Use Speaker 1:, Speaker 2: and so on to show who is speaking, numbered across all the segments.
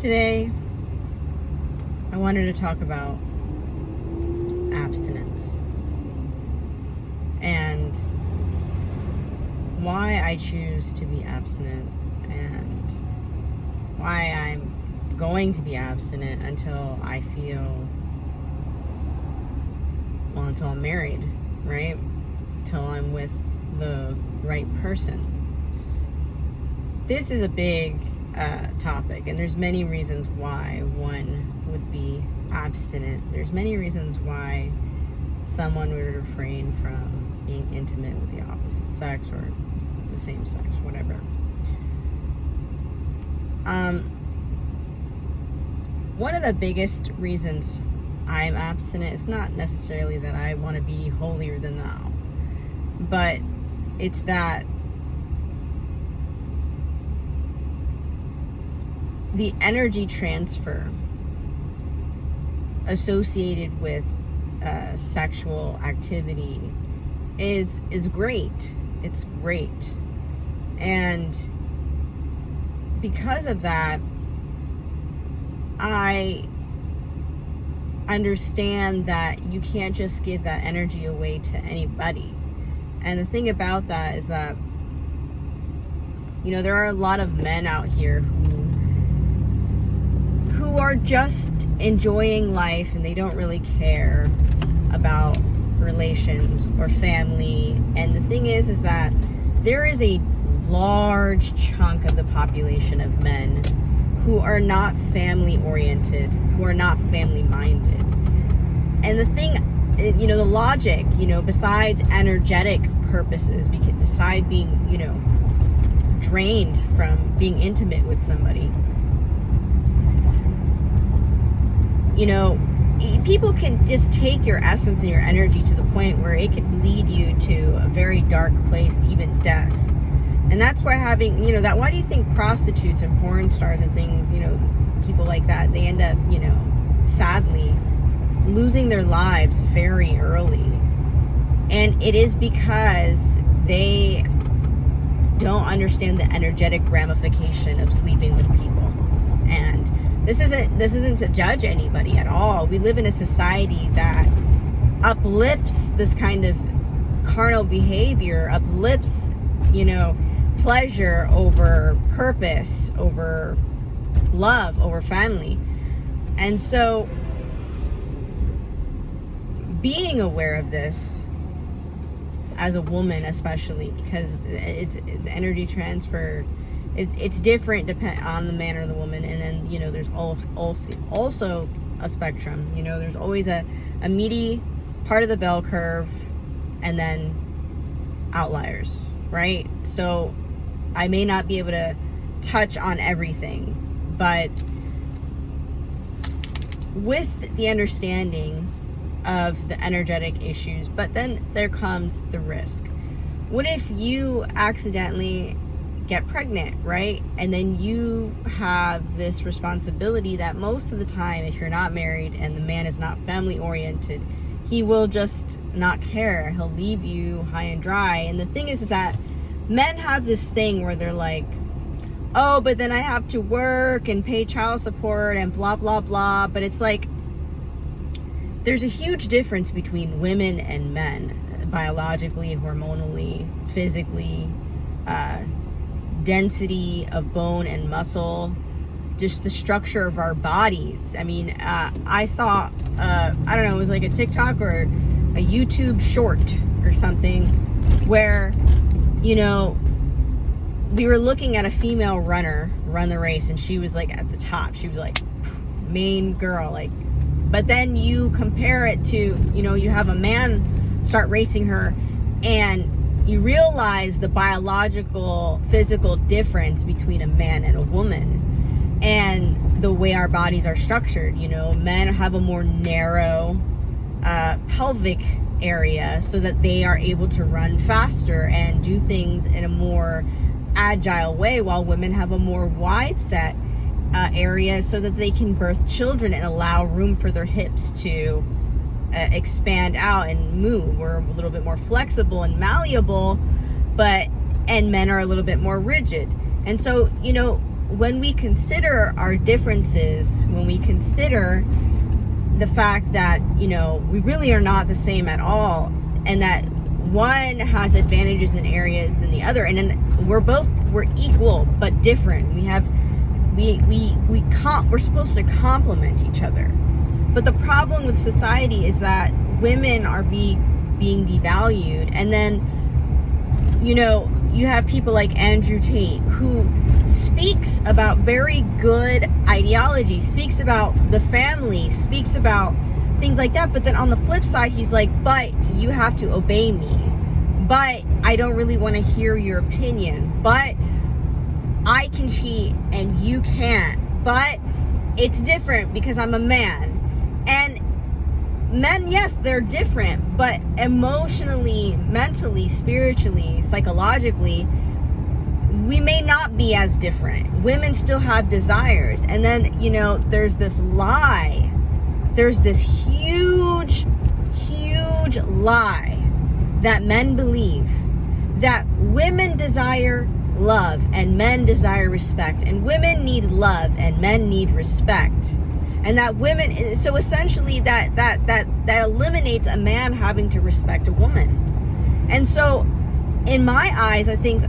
Speaker 1: Today, I wanted to talk about abstinence and why I choose to be abstinent and why I'm going to be abstinent until I feel, until I'm married, right? Until I'm with the right person. This is a big topic, and there's many reasons why one would be abstinent. There's many reasons why someone would refrain from being intimate with the opposite sex or the same sex, whatever. One of the biggest reasons I'm abstinent is not necessarily that I want to be holier than thou, but it's that the energy transfer associated with sexual activity is great. It's great. And because of that, I understand that you can't just give that energy away to anybody. And the thing about that is that, there are a lot of men out here who are just enjoying life and they don't really care about relations or family. And the thing is that there is a large chunk of the population of men who are not family oriented, who are not family minded. And the thing, the logic, besides energetic purposes, besides being, drained from being intimate with somebody, people can just take your essence and your energy to the point where it could lead you to a very dark place, even death. And that's why why do you think prostitutes and porn stars and things, people like that, they end up, sadly losing their lives very early. And it is because they don't understand the energetic ramification of sleeping with people. And this isn't to judge anybody at all. We live in a society that uplifts this kind of carnal behavior, uplifts, pleasure over purpose, over love, over family. And so being aware of this as a woman, especially because it's the energy transfer, it's different depend on the man or the woman. And then there's also a spectrum. There's always a meaty part of the bell curve and then outliers, right? So I may not be able to touch on everything, but with the understanding of the energetic issues, but then there comes the risk. What if you accidentally get pregnant, right? And then you have this responsibility that most of the time, if you're not married and the man is not family oriented, he will just not care. He'll leave you high and dry. And the thing is that men have this thing where they're like, oh, but then I have to work and pay child support and blah, blah, blah. But it's like, there's a huge difference between women and men, biologically, hormonally, physically, density of bone and muscle, just the structure of our bodies. I mean, I saw, I don't know, it was like a TikTok or a YouTube short or something where, we were looking at a female runner run the race, and she was like at the top. She was like main girl, like, but then you compare it to, you have a man start racing her, and you realize the biological, physical difference between a man and a woman and the way our bodies are structured. Men have a more narrow pelvic area so that they are able to run faster and do things in a more agile way, while women have a more wide set area so that they can birth children and allow room for their hips to expand out and move. We're a little bit more flexible and malleable, and men are a little bit more rigid. And so, when we consider our differences, when we consider the fact that, you know, we really are not the same at all, and that one has advantages in areas than the other, and then we're equal but different. We're supposed to complement each other. But the problem with society is that women are being devalued, and then, you know, you have people like Andrew Tate, who speaks about very good ideology, speaks about the family, speaks about things like that. But then on the flip side, he's like, but you have to obey me. But I don't really want to hear your opinion. But I can cheat and you can't. But it's different because I'm a man. And men, yes, they're different, but emotionally, mentally, spiritually, psychologically, we may not be as different. Women still have desires. And then, you know, there's this lie. There's this huge lie that men believe, that women desire love and men desire respect, and women need love and men need respect. And that women, so essentially that eliminates a man having to respect a woman. And so in my eyes, I think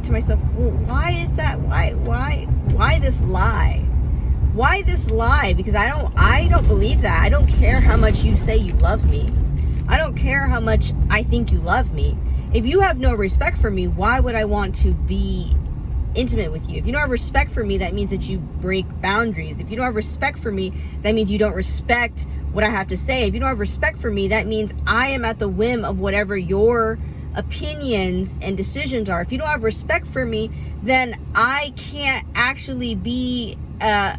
Speaker 1: to myself, well, why is that? Why this lie? Why this lie? Because I don't believe that. I don't care how much you say you love me. I don't care how much I think you love me. If you have no respect for me, why would I want to be intimate with you? If you don't have respect for me, that means that you break boundaries. If you don't have respect for me, that means you don't respect what I have to say. If you don't have respect for me, that means I am at the whim of whatever your opinions and decisions are. If you don't have respect for me, then I can't actually be a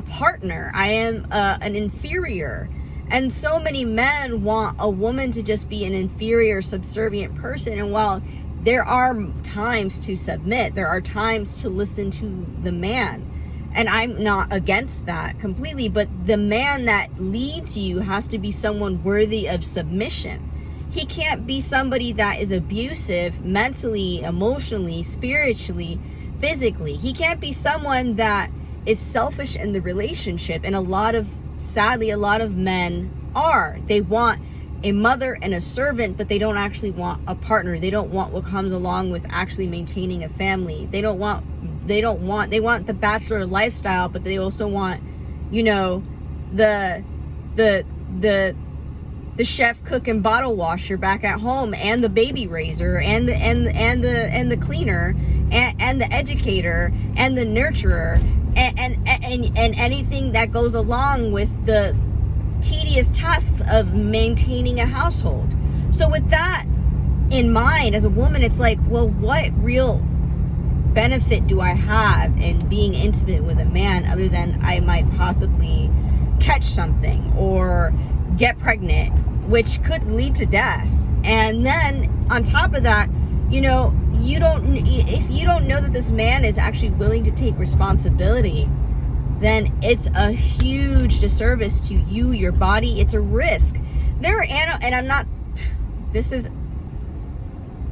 Speaker 1: partner. I am an inferior. And so many men want a woman to just be an inferior, subservient person. And while there are times to submit, there are times to listen to the man, and I'm not against that completely, but the man that leads you has to be someone worthy of submission. He can't be somebody that is abusive mentally, emotionally, spiritually, physically. He can't be someone that is selfish in the relationship. And sadly, a lot of men are. They want a mother and a servant, but they don't actually want a partner. They don't want what comes along with actually maintaining a family. They want the bachelor lifestyle, but they also want, you know, the chef, cook, and bottle washer back at home, and the baby raiser, and the cleaner, and the educator, and the nurturer, and anything that goes along with the tedious tasks of maintaining a household. So with that in mind, as a woman, it's like, well, what real benefit do I have in being intimate with a man other than I might possibly catch something or get pregnant, which could lead to death? And then on top of that, you know, if you don't know that this man is actually willing to take responsibility, then it's a huge disservice to you, your body. It's a risk.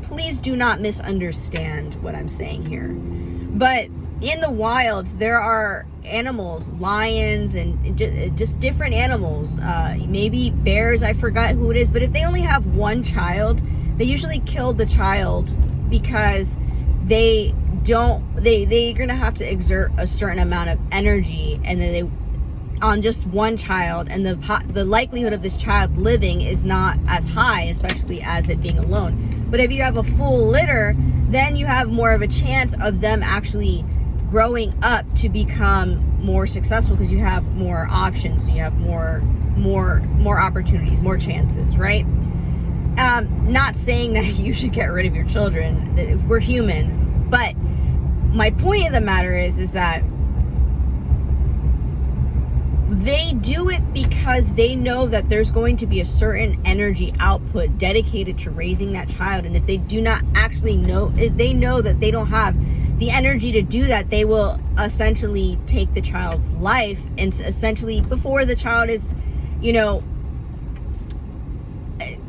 Speaker 1: Please do not misunderstand what I'm saying here. But in the wilds, there are animals, lions, and just different animals. Maybe bears, I forgot who it is. But if they only have one child, they usually kill the child because they're gonna have to exert a certain amount of energy, and then on just one child, and the likelihood of this child living is not as high, especially as it being alone. But if you have a full litter, then you have more of a chance of them actually growing up to become more successful, because you have more options, so you have more opportunities, more chances, right? Not saying that you should get rid of your children. We're humans. But my point of the matter is that they do it because they know that there's going to be a certain energy output dedicated to raising that child. And if they do not actually know, if they know that they don't have the energy to do that, they will essentially take the child's life, and essentially before the child is, you know,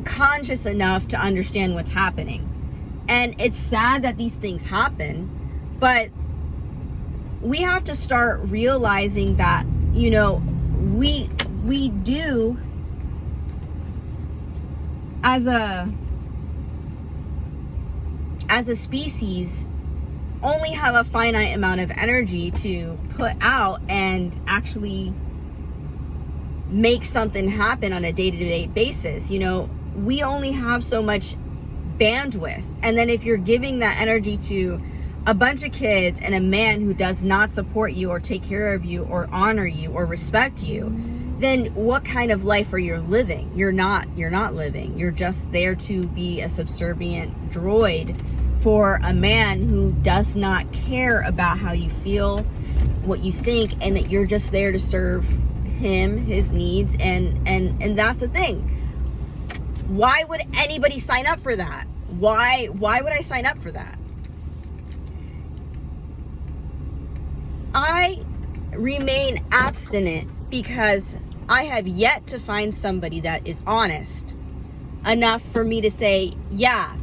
Speaker 1: conscious enough to understand what's happening. And it's sad that these things happen, but we have to start realizing that, you know, we do, as a species, only have a finite amount of energy to put out and actually make something happen on a day-to-day basis. You know, we only have so much bandwidth. And then if you're giving that energy to a bunch of kids and a man who does not support you or take care of you or honor you or respect you, then what kind of life are you living? You're not living. You're just there to be a subservient droid for a man who does not care about how you feel, what you think, and that you're just there to serve him, his needs, and that's the thing. Why would anybody sign up for that? Why would I sign up for that? I remain abstinent because I have yet to find somebody that is honest enough for me to say, yeah,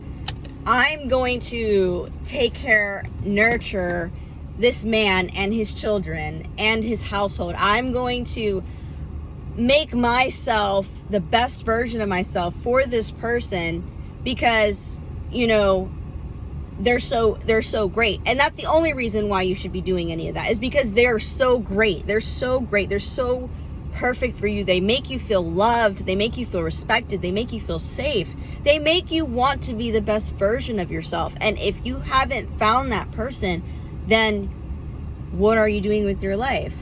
Speaker 1: I'm going to take care, nurture this man and his children and his household. I'm going to make myself the best version of myself for this person because, you know, they're so great. And that's the only reason why you should be doing any of that, is because they're so great. They're so great. They're so perfect for you. They make you feel loved. They make you feel respected. They make you feel safe. They make you want to be the best version of yourself. And if you haven't found that person, then what are you doing with your life?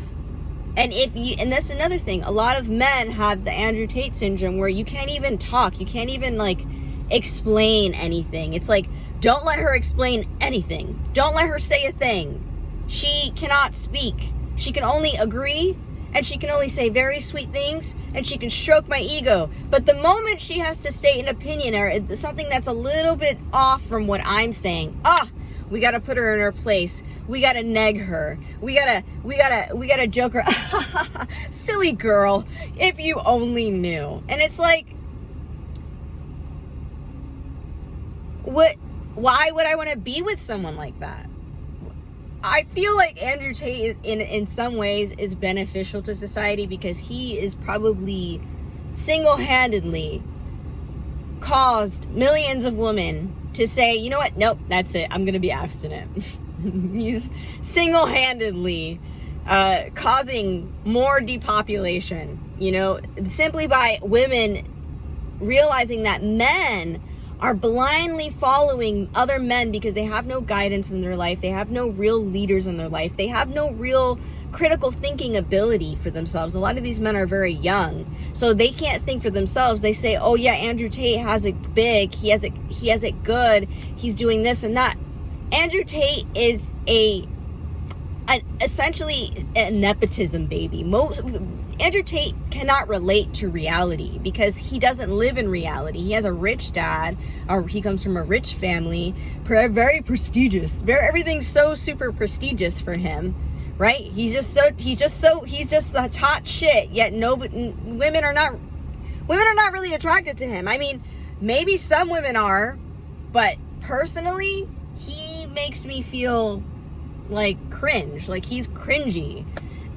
Speaker 1: And and that's another thing. A lot of men have the Andrew Tate syndrome where you can't even talk. You can't even like explain anything. It's like, don't let her explain anything. Don't let her say a thing. She cannot speak. She can only agree, and she can only say very sweet things, and she can stroke my ego. But the moment she has to state an opinion or something that's a little bit off from what I'm saying, we gotta put her in her place. We gotta neg her. We gotta joke her. Silly girl, if you only knew. And it's like, why would I want to be with someone like that? I feel like Andrew Tate is in some ways is beneficial to society because he is probably single-handedly caused millions of women to say, you know what? Nope, that's it. I'm going to be abstinent. He's single-handedly causing more depopulation, you know, simply by women realizing that men are blindly following other men because they have no guidance in their life. They have no real leaders in their life. They have no real critical thinking ability for themselves. A lot of these men are very young, so they can't think for themselves. They say, oh yeah, Andrew Tate has it big. He has it good. He's doing this and that. Andrew Tate is essentially a nepotism baby. Andrew Tate cannot relate to reality because he doesn't live in reality. He has a rich dad, or he comes from a rich family, very prestigious. Everything's so super prestigious for him, right? He's just the hot shit. Yet women are not really attracted to him. I mean, maybe some women are, but personally, he makes me feel like cringe, like he's cringy.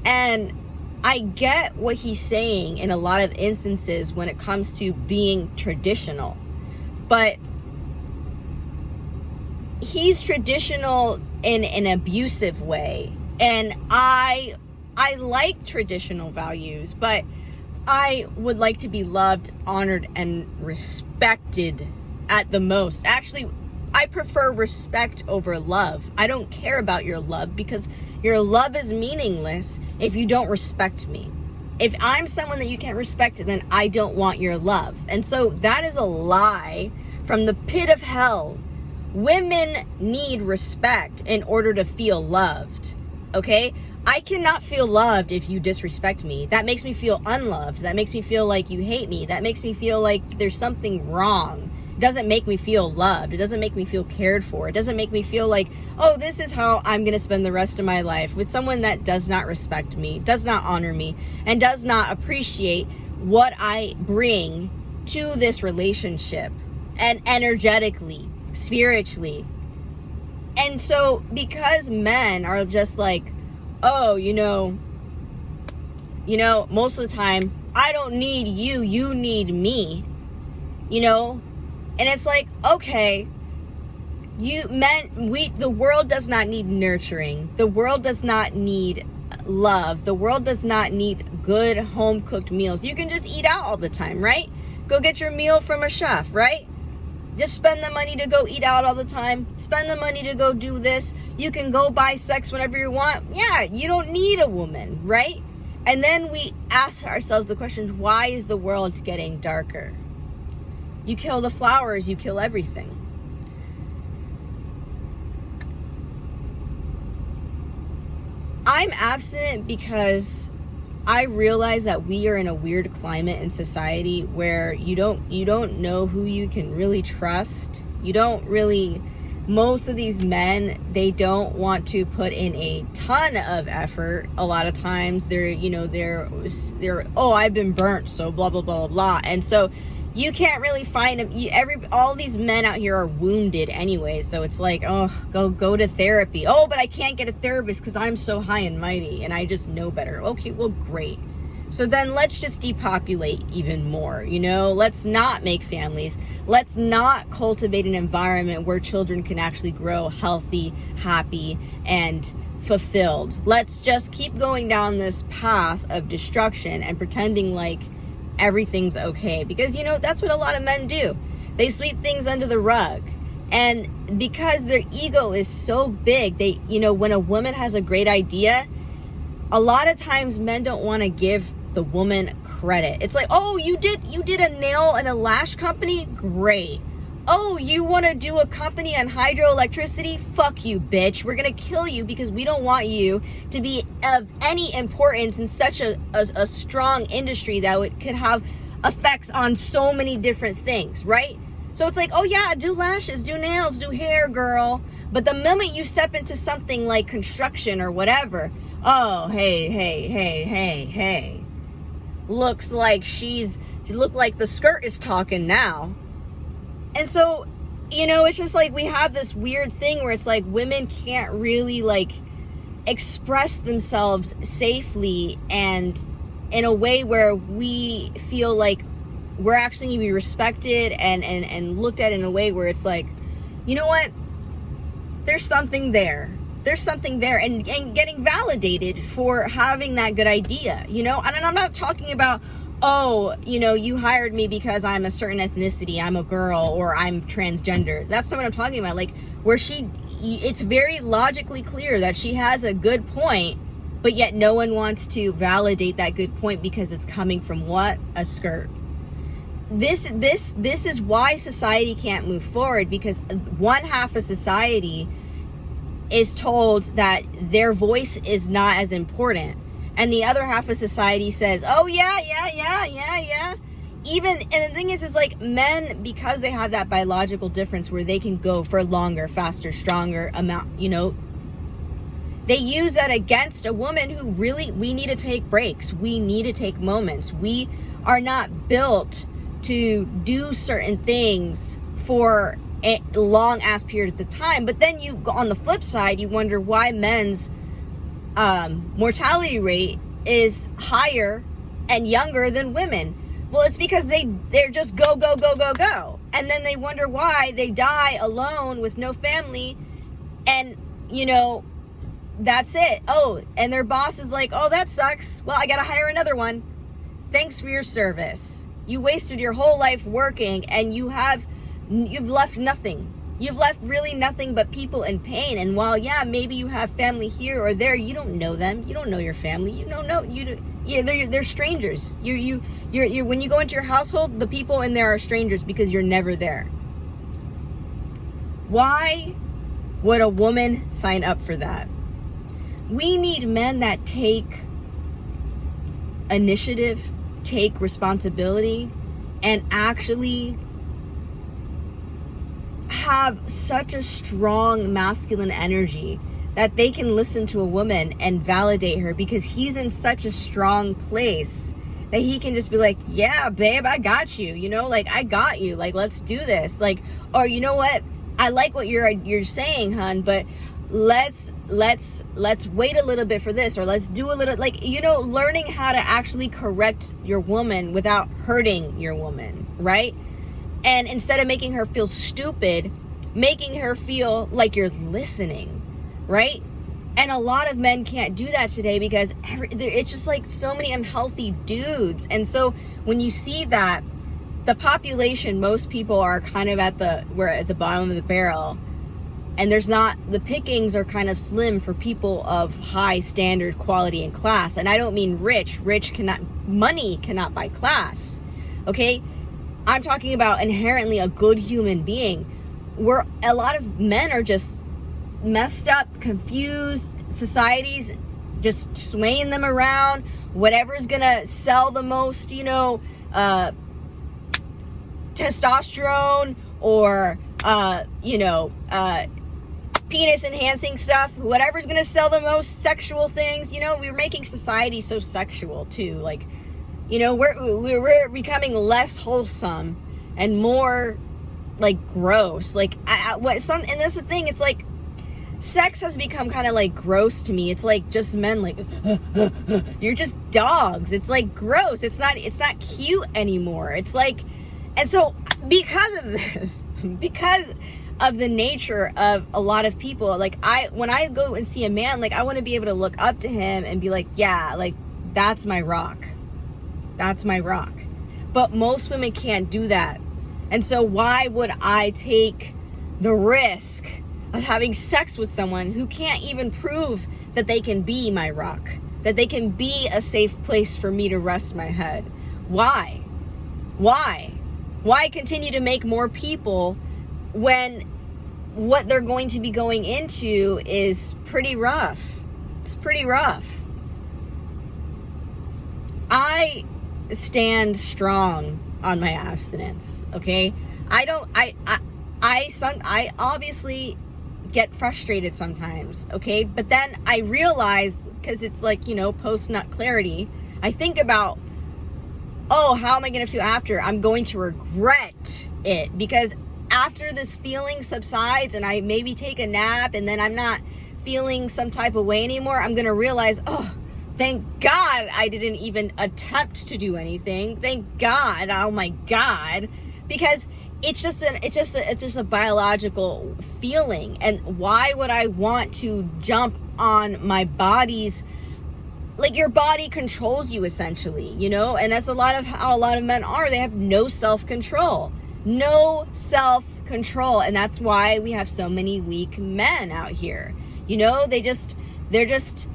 Speaker 1: And I get what he's saying in a lot of instances when it comes to being traditional, but he's traditional in an abusive way. And I like traditional values, but I would like to be loved, honored, and respected at the most. Actually, I prefer respect over love. I don't care about your love because your love is meaningless if you don't respect me. If I'm someone that you can't respect, then I don't want your love. And so that is a lie from the pit of hell. Women need respect in order to feel loved, okay? I cannot feel loved if you disrespect me. That makes me feel unloved. That makes me feel like you hate me. That makes me feel like there's something wrong. It doesn't make me feel loved. It doesn't make me feel cared for. It doesn't make me feel like, oh, this is how I'm going to spend the rest of my life with someone that does not respect me, does not honor me, and does not appreciate what I bring to this relationship, and energetically, spiritually. And so because men are just like, oh, most of the time, I don't need you, you need me, and it's like, okay, the world does not need nurturing. The world does not need love. The world does not need good home cooked meals. You can just eat out all the time, right? Go get your meal from a chef, right? Just spend the money to go eat out all the time. Spend the money to go do this. You can go buy sex whenever you want. Yeah, you don't need a woman, right? And then we ask ourselves the question, why is the world getting darker? You kill the flowers, you kill everything. I'm abstinent because I realize that we are in a weird climate in society where you don't know who you can really trust. Most of these men, they don't want to put in a ton of effort. A lot of times they're oh, I've been burnt, so blah blah blah blah blah. And so you can't really find them. All these men out here are wounded anyway, so it's like, oh, go to therapy. Oh, but I can't get a therapist because I'm so high and mighty and I just know better. Okay, well, great. So then let's just depopulate even more, Let's not make families. Let's not cultivate an environment where children can actually grow healthy, happy, and fulfilled. Let's just keep going down this path of destruction and pretending like everything's okay, because that's what a lot of men do. They sweep things under the rug, and because their ego is so big, they when a woman has a great idea, a lot of times men don't want to give the woman credit. It's like, oh, you did a nail and a lash company, great. Oh, you want to do a company on hydroelectricity? Fuck you, bitch. We're going to kill you because we don't want you to be of any importance in such a strong industry that could have effects on so many different things, right? So it's like, oh yeah, do lashes, do nails, do hair, girl. But the moment you step into something like construction or whatever, oh, hey. Looks like look like the skirt is talking now. And so, it's just like we have this weird thing where it's like women can't really express themselves safely and in a way where we feel like we're actually going to be respected and looked at in a way where it's like, you know what? There's something there. There's something there, and getting validated for having that good idea, And I'm not talking about, oh, you hired me because I'm a certain ethnicity, I'm a girl, or I'm transgender. That's not what I'm talking about. Like, where it's very logically clear that she has a good point, but yet no one wants to validate that good point because it's coming from what? A skirt. This is why society can't move forward, because one half of society is told that their voice is not as important, and the other half of society says, oh yeah. And the thing is like, men, because they have that biological difference where they can go for longer, faster, stronger amount, they use that against a woman who really, we need to take breaks, we need to take moments. We are not built to do certain things for long ass periods of time. But then you go on the flip side, you wonder why men's mortality rate is higher and younger than women. Well, it's because they're just go, and then they wonder why they die alone with no family, and that's it. Oh, and their boss is like, oh, that sucks, well, I gotta hire another one. Thanks for your service. You wasted your whole life working, and you've left nothing. You've left really nothing but people in pain. And while, yeah, maybe you have family here or there, you don't know them. You don't know your family. You don't know. They're strangers. You're when you go into your household, the people in there are strangers because you're never there. Why would a woman sign up for that? We need men that take initiative, take responsibility, and actually have such a strong masculine energy that they can listen to a woman and validate her, because he's in such a strong place that he can just be like, yeah, babe, I got you, I got you, let's do this, or you know what, I like what you're saying, hun, but let's wait a little bit for this, or let's do a little, like, learning how to actually correct your woman without hurting your woman, right? And instead of making her feel stupid, making her feel like you're listening, right? And a lot of men can't do that today because it's just like so many unhealthy dudes. And so when you see that, the population, most people are kind of at the bottom of the barrel, and the pickings are kind of slim for people of high standard, quality, and class. And I don't mean rich. Money cannot buy class, okay? I'm talking about inherently a good human being, where a lot of men are just messed up, confused. Society's just swaying them around. Whatever's gonna sell the most, testosterone or, penis enhancing stuff, whatever's gonna sell the most sexual things. We're making society so sexual too. Like, we're becoming less wholesome and more like gross. Like, and that's the thing. It's like, sex has become kind of like gross to me. It's like just men like, you're just dogs. It's like gross. It's not cute anymore. It's like, and so because of this, because of the nature of a lot of people, like when I go and see a man, like I want to be able to look up to him and be like, yeah, like that's my rock. That's my rock. But most women can't do that. And so why would I take the risk of having sex with someone who can't even prove that they can be my rock, that they can be a safe place for me to rest my head? Why continue to make more people when what they're going to be going into is pretty rough? It's pretty rough. I stand strong on my abstinence, okay? I obviously get frustrated sometimes, okay? But then I realize, because it's like, post-nut clarity, I think about, oh, how am I going to feel after? I'm going to regret it, because after this feeling subsides and I maybe take a nap and then I'm not feeling some type of way anymore, I'm going to realize, oh, thank God I didn't even attempt to do anything. Thank God. Oh my God. Because it's just a biological feeling. And why would I want to jump on my body's, like, your body controls you essentially, and that's how a lot of men are. They have no self-control. No self-control. And that's why we have so many weak men out here. They're just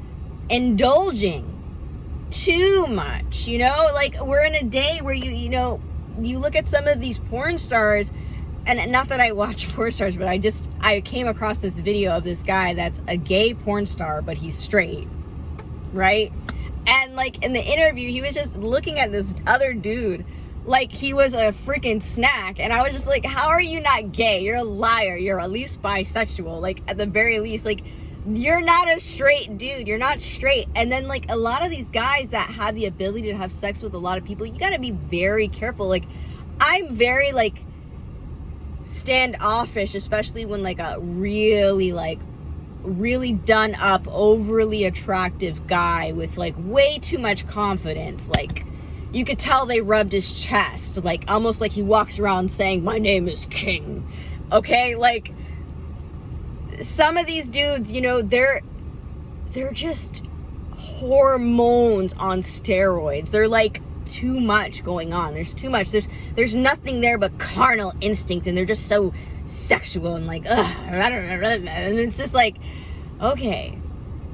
Speaker 1: indulging too much, like we're in a day where you look at some of these porn stars, and not that I watch porn stars, but I came across this video of this guy that's a gay porn star, but he's straight, right? And like in the interview, he was just looking at this other dude like he was a freaking snack, and I was just like, how are you not gay? You're a liar. You're at least bisexual, like at the very least. Like, you're not a straight dude. You're not straight. And then like a lot of these guys that have the ability to have sex with a lot of people, you got to be very careful. Like, I'm very like standoffish, especially when like a really done up, overly attractive guy with like way too much confidence, like you could tell they rubbed his chest, like almost like he walks around saying, my name is King. Okay, like some of these dudes, they're just hormones on steroids. They're like too much going on. There's too much. There's nothing there but carnal instinct, and they're just so sexual and like, and it's just like, okay,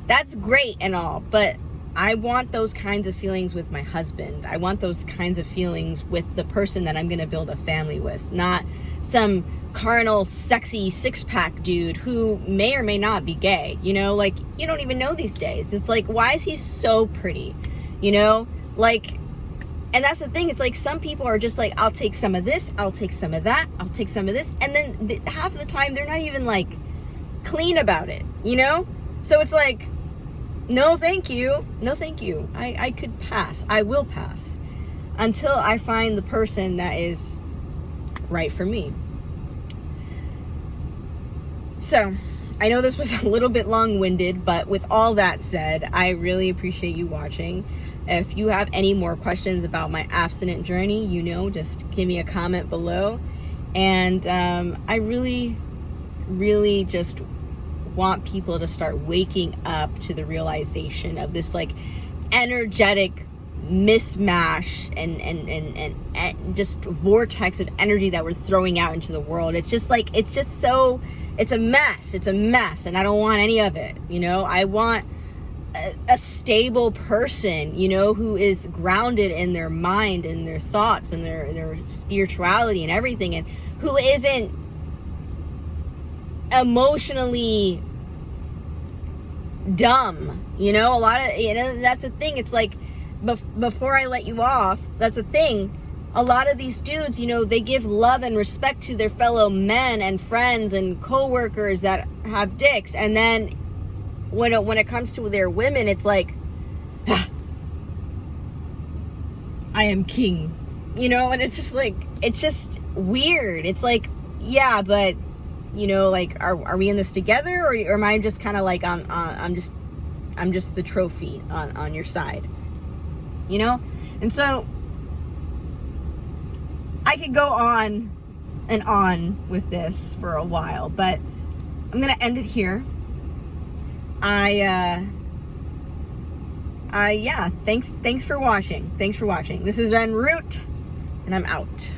Speaker 1: that's great and all, but I want those kinds of feelings with my husband. I want those kinds of feelings with the person that I'm going to build a family with, not some carnal, sexy six-pack dude who may or may not be gay. Like, you don't even know these days. It's like, why is he so pretty? Like, and that's the thing. It's like some people are just like, I'll take some of this, I'll take some of that, I'll take some of this, and then half of the time they're not even like clean about it, So it's like, no thank you, I could pass. I will pass until I find the person that is right for me. So I know this was a little bit long-winded, but with all that said, I really appreciate you watching. If you have any more questions about my abstinent journey, just give me a comment below. And I really, really just want people to start waking up to the realization of this like energetic mismatch and just vortex of energy that we're throwing out into the world. It's a mess, and I don't want any of it. I want a stable person, who is grounded in their mind and their thoughts and their spirituality and everything, and who isn't emotionally dumb. A lot of, that's the thing. It's like, before I let you off, that's a thing. A lot of these dudes, they give love and respect to their fellow men and friends and co-workers that have dicks. And then when it comes to their women, it's like, I am king, and it's just weird. It's like, yeah, but, like, are we in this together? Or am I just kind of like, I'm just the trophy on your side, And so I could go on and on with this for a while, but I'm going to end it here. Yeah, thanks for watching. This is En Route, and I'm out.